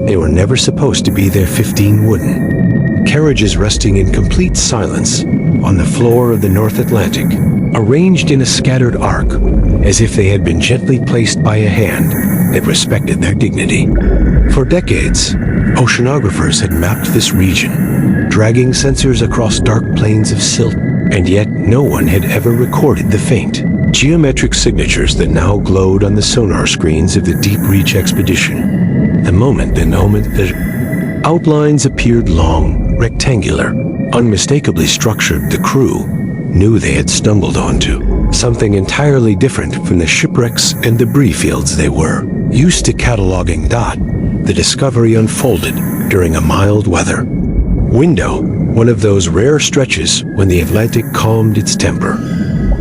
They were never supposed to be there. 15 wooden carriages resting in complete silence on the floor of the North Atlantic, arranged in a scattered arc, as if they had been gently placed by a hand that respected their dignity. For decades, oceanographers had mapped this region, dragging sensors across dark plains of silt, and yet no one had ever recorded the faint, geometric signatures that now glowed on the sonar screens of the Deep Reach expedition. The moment the outlines appeared long, rectangular, unmistakably structured, the crew knew they had stumbled onto something entirely different from the shipwrecks and debris fields they were used to cataloging. The discovery unfolded during a mild weather window, one of those rare stretches when the Atlantic calmed its temper.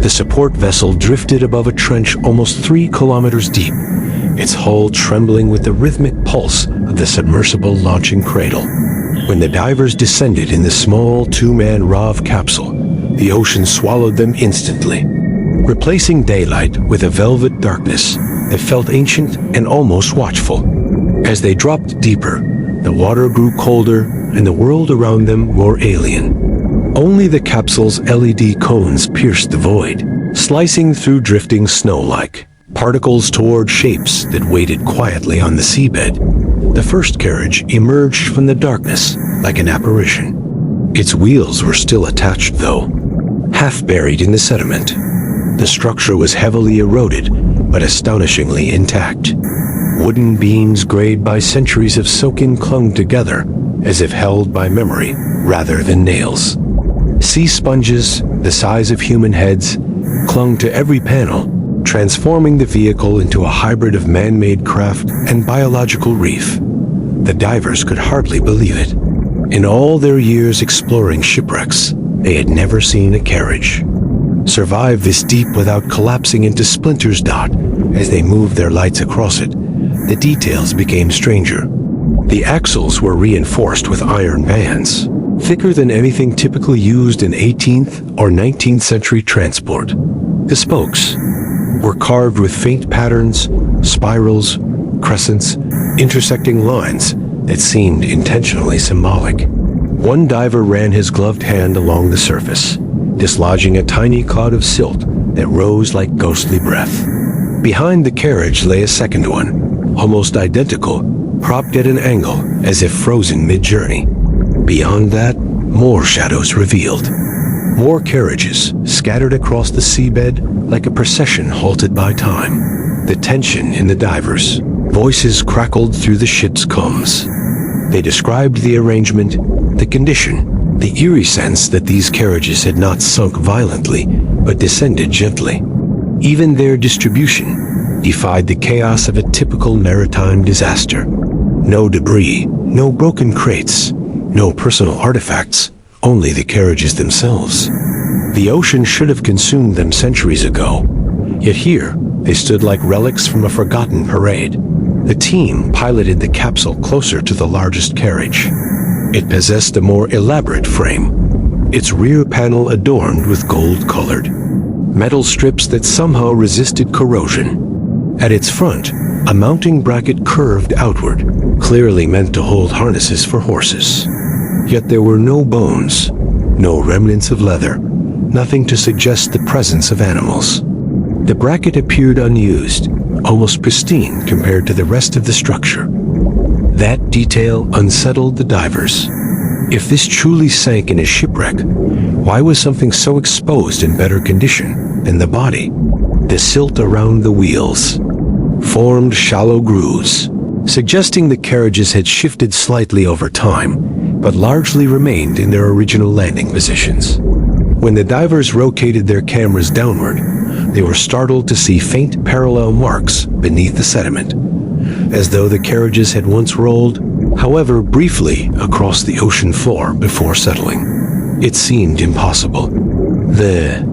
The support vessel drifted above a trench almost 3 kilometers deep, its hull trembling with the rhythmic pulse of the submersible launching cradle. When the divers descended in the small 2-man ROV capsule, the ocean swallowed them instantly, replacing daylight with a velvet darkness that felt ancient and almost watchful. As they dropped deeper, the water grew colder and the world around them more alien. Only the capsule's LED cones pierced the void, slicing through drifting snow like particles toward shapes that waited quietly on the seabed. The first carriage emerged from the darkness like an apparition. Its wheels were still attached, though, half buried in the sediment. The structure was heavily eroded, but astonishingly intact. Wooden beams grayed by centuries of soak-in clung together, as if held by memory rather than nails. Sea sponges, the size of human heads, clung to every panel, transforming the vehicle into a hybrid of man-made craft and biological reef. The divers could hardly believe it. In all their years exploring shipwrecks, they had never seen a carriage survive this deep without collapsing into splinters. As they moved their lights across it, the details became stranger. The axles were reinforced with iron bands, thicker than anything typically used in 18th or 19th century transport. The spokes were carved with faint patterns, spirals, crescents, intersecting lines that seemed intentionally symbolic. One diver ran his gloved hand along the surface, dislodging a tiny cloud of silt that rose like ghostly breath. Behind the carriage lay a second one, almost identical, propped at an angle as if frozen mid-journey. Beyond that, more shadows revealed. More carriages scattered across the seabed like a procession halted by time. The tension in the divers' voices crackled through the ship's combs. They described the arrangement, the condition, the eerie sense that these carriages had not sunk violently, but descended gently. Even their distribution defied the chaos of a typical maritime disaster. No debris, no broken crates, no personal artifacts, only the carriages themselves. The ocean should have consumed them centuries ago, yet here they stood like relics from a forgotten parade. The team piloted the capsule closer to the largest carriage. It possessed a more elaborate frame, its rear panel adorned with gold-colored metal strips that somehow resisted corrosion. At its front, a mounting bracket curved outward, clearly meant to hold harnesses for horses. Yet there were no bones, no remnants of leather, nothing to suggest the presence of animals. The bracket appeared unused, almost pristine compared to the rest of the structure. That detail unsettled the divers. If this truly sank in a shipwreck, why was something so exposed in better condition than the body? The silt around the wheels formed shallow grooves, suggesting the carriages had shifted slightly over time, but largely remained in their original landing positions. When the divers rotated their cameras downward, they were startled to see faint parallel marks beneath the sediment, as though the carriages had once rolled, however briefly, across the ocean floor before settling. It seemed impossible. The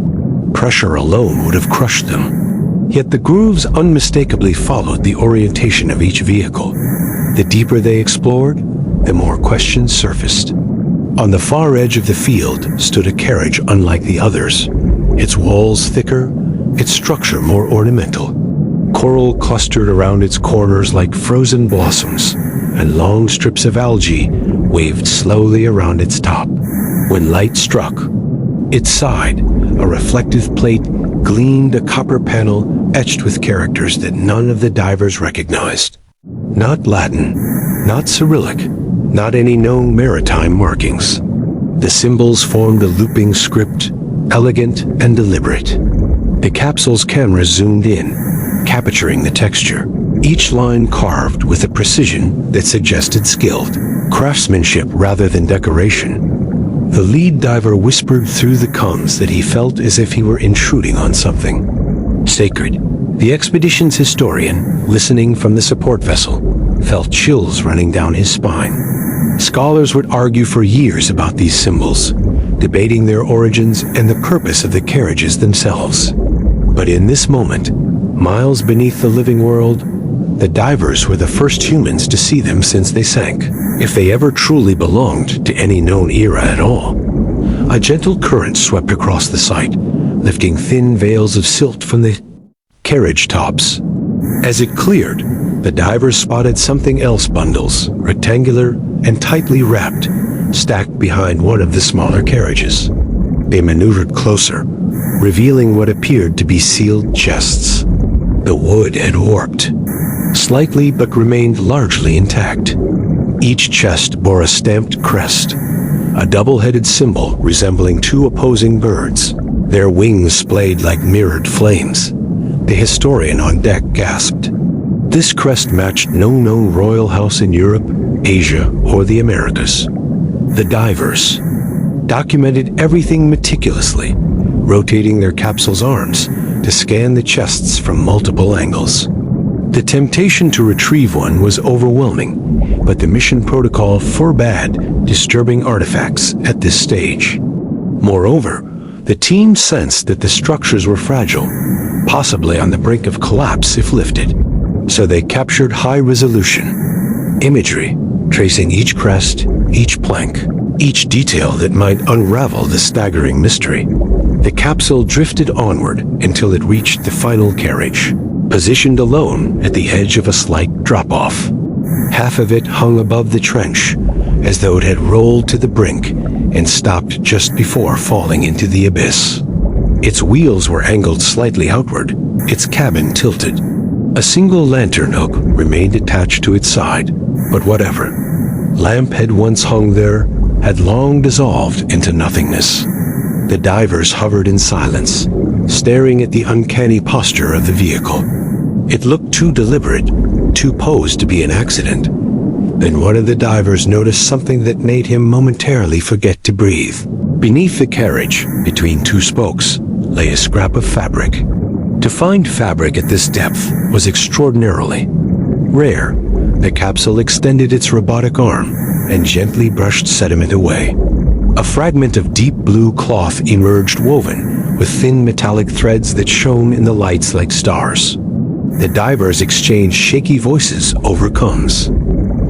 pressure alone would have crushed them. Yet the grooves unmistakably followed the orientation of each vehicle. The deeper they explored, the more questions surfaced. On the far edge of the field stood a carriage unlike the others, its walls thicker, its structure more ornamental. Coral clustered around its corners like frozen blossoms, and long strips of algae waved slowly around its top. When light struck its side, a reflective plate gleamed, a copper panel etched with characters that none of the divers recognized. Not Latin, not Cyrillic, not any known maritime markings. The symbols formed a looping script, elegant and deliberate. The capsule's camera zoomed in, capturing the texture, each line carved with a precision that suggested skilled craftsmanship rather than decoration. The lead diver whispered through the comms that he felt as if he were intruding on something sacred. The expedition's historian, listening from the support vessel, felt chills running down his spine. Scholars would argue for years about these symbols, debating their origins and the purpose of the carriages themselves. But in this moment, miles beneath the living world, the divers were the first humans to see them since they sank, if they ever truly belonged to any known era at all. A gentle current swept across the site, lifting thin veils of silt from the carriage tops. As it cleared, the divers spotted something else: bundles, rectangular and tightly wrapped, stacked behind one of the smaller carriages. They maneuvered closer, revealing what appeared to be sealed chests. The wood had warped slightly but remained largely intact. Each chest bore a stamped crest, a double-headed symbol resembling two opposing birds, their wings splayed like mirrored flames. The historian on deck gasped. This crest matched no known royal house in Europe, Asia, or the Americas. The divers documented everything meticulously, rotating their capsule's arms to scan the chests from multiple angles. The temptation to retrieve one was overwhelming, but the mission protocol forbade disturbing artifacts at this stage. Moreover, the team sensed that the structures were fragile, possibly on the brink of collapse if lifted. So they captured high-resolution imagery, tracing each crest, each plank, each detail that might unravel the staggering mystery. The capsule drifted onward until it reached the final carriage, positioned alone at the edge of a slight drop-off. Half of it hung above the trench, as though it had rolled to the brink and stopped just before falling into the abyss. Its wheels were angled slightly outward, its cabin tilted. A single lantern hook remained attached to its side, but whatever lamp had once hung there had long dissolved into nothingness. The divers hovered in silence, staring at the uncanny posture of the vehicle. It looked too deliberate, too posed to be an accident. Then one of the divers noticed something that made him momentarily forget to breathe. Beneath the carriage, between two spokes, lay a scrap of fabric. To find fabric at this depth was extraordinarily rare. The capsule extended its robotic arm and gently brushed sediment away. A fragment of deep blue cloth emerged, woven with thin metallic threads that shone in the lights like stars. The divers exchanged shaky voices over comms.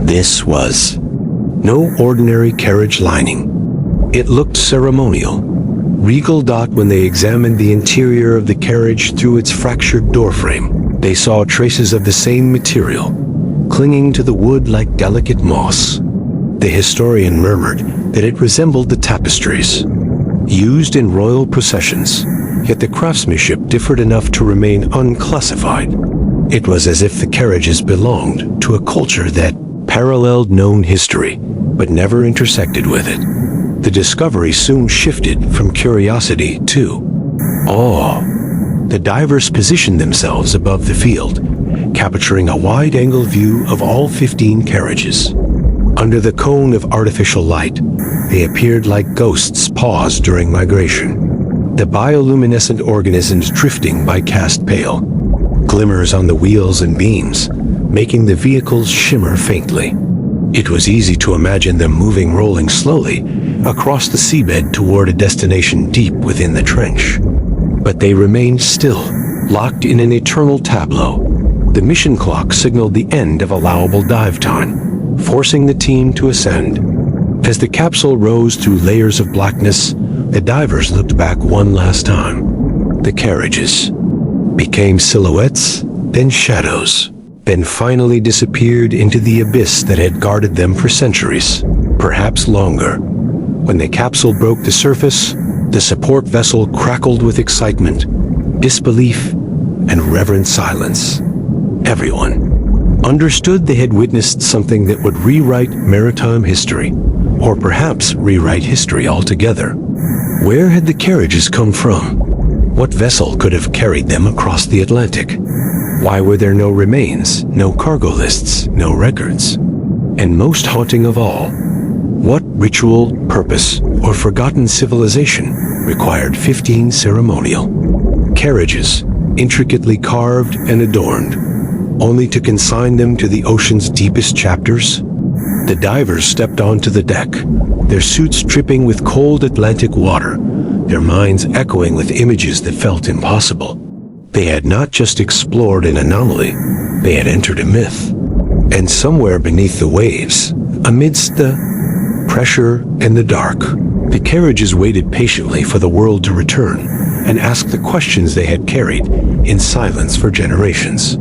This was no ordinary carriage lining. It looked ceremonial, regal. When they examined the interior of the carriage through its fractured doorframe, they saw traces of the same material, clinging to the wood like delicate moss. The historian murmured that it resembled the tapestries used in royal processions, yet the craftsmanship differed enough to remain unclassified. It was as if the carriages belonged to a culture that paralleled known history, but never intersected with it. The discovery soon shifted from curiosity to awe. The divers positioned themselves above the field, capturing a wide-angle view of all 15 carriages. Under the cone of artificial light, they appeared like ghosts paused during migration. The bioluminescent organisms drifting by cast pale, glimmers on the wheels and beams, making the vehicles shimmer faintly. It was easy to imagine them rolling slowly across the seabed toward a destination deep within the trench. But they remained still, locked in an eternal tableau. The mission clock signaled the end of allowable dive time, forcing the team to ascend. As the capsule rose through layers of blackness, the divers looked back one last time. The carriages became silhouettes, then shadows, then finally disappeared into the abyss that had guarded them for centuries, perhaps longer. When the capsule broke the surface, the support vessel crackled with excitement, disbelief, and reverent silence. Everyone understood they had witnessed something that would rewrite maritime history, or perhaps rewrite history altogether. Where had the carriages come from? What vessel could have carried them across the Atlantic? Why were there no remains, no cargo lists, no records? And most haunting of all, what ritual, purpose, or forgotten civilization required 15 ceremonial carriages, intricately carved and adorned, only to consign them to the ocean's deepest chapters? The divers stepped onto the deck, their suits dripping with cold Atlantic water, their minds echoing with images that felt impossible. They had not just explored an anomaly, they had entered a myth. And somewhere beneath the waves, amidst the pressure and the dark, the carriages waited patiently for the world to return and ask the questions they had carried in silence for generations.